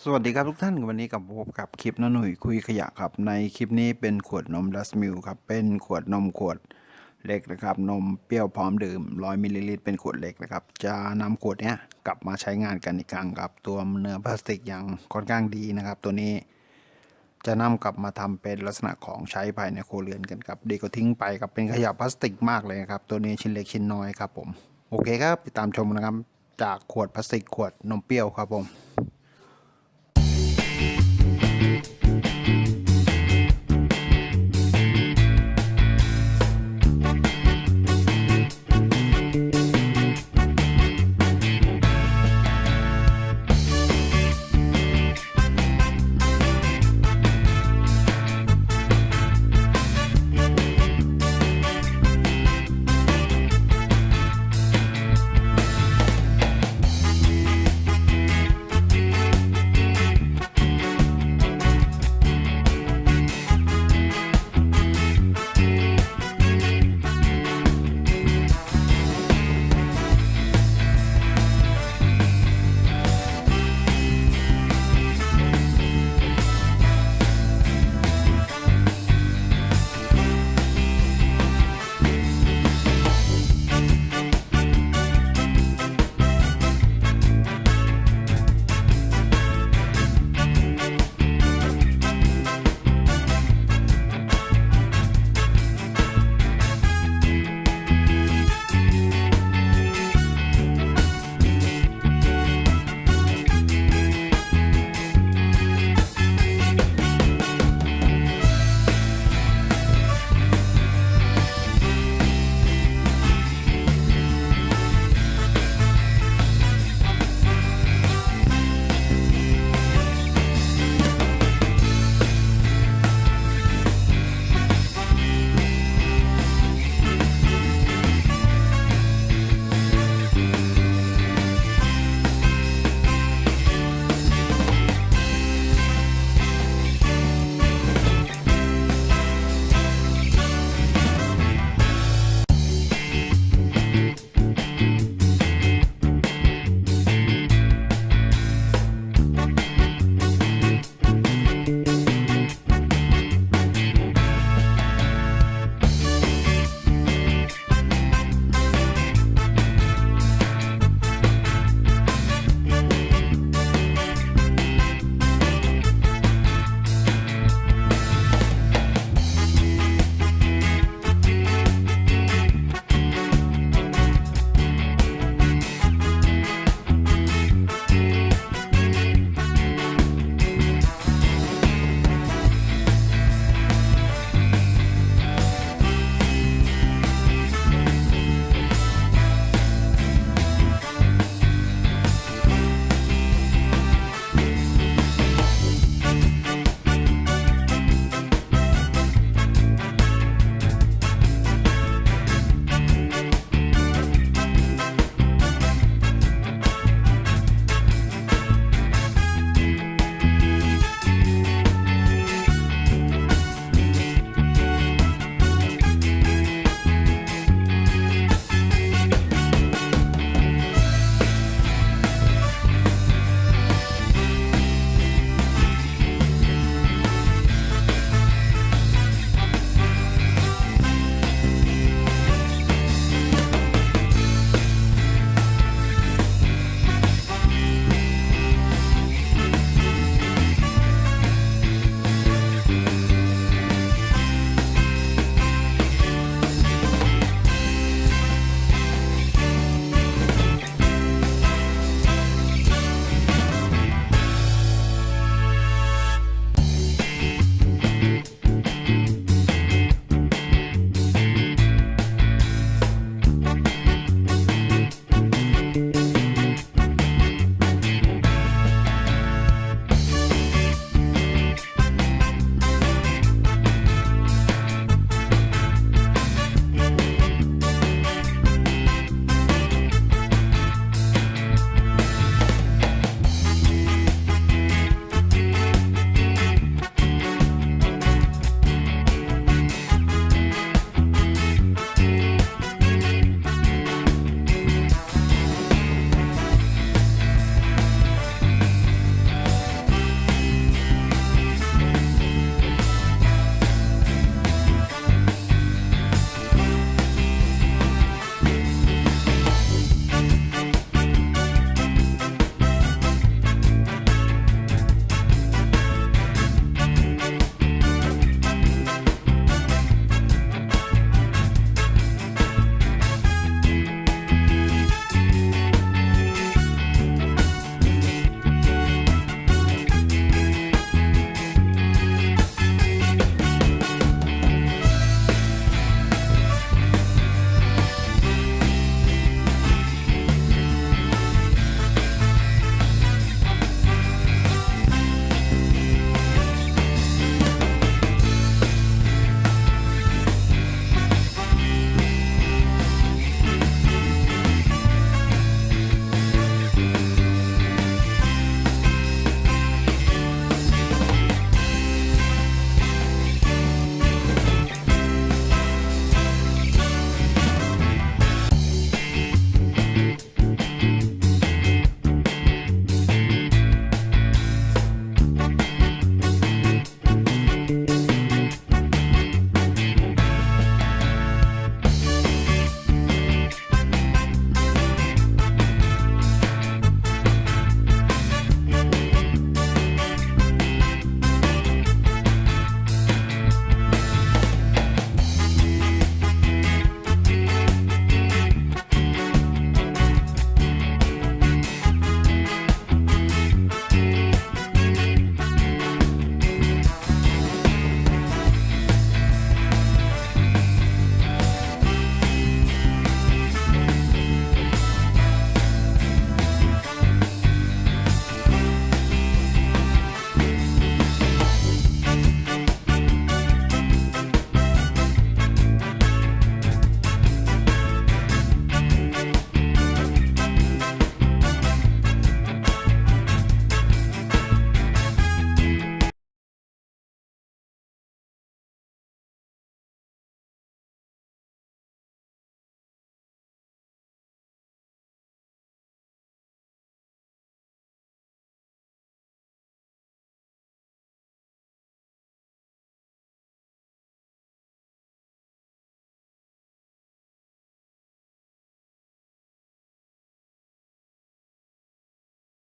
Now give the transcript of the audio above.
สวัสดีครับทุกท่านวันนี้กับพบกับคลิปน้าหนุ่ยคุยขยะครับในคลิปนี้เป็นขวดนมดัสมิลครับเป็นขวดนมขวดเล็กนะครับนมเปรี้ยวพร้อมดื่ม100 มิลลิลิตรเป็นขวดเล็กนะครับจะนำขวดนี้กลับมาใช้งานกันอีกครั้งครับตัวเนื้อพลาสติกยังค่อนข้างดีนะครับตัวนี้จะนำกลับมาทำเป็นลักษณะของใช้ภายในครัวเรือนกันครับดีก็ทิ้งไปครับเป็นขยะพลาสติกมากเลยครับตัวนี้ชิ้นเล็กชิ้นน้อยครับผมโอเคครับติดตามชมนะครับจากขวดพลาสติกขวดนมเปรี้ยวครับผม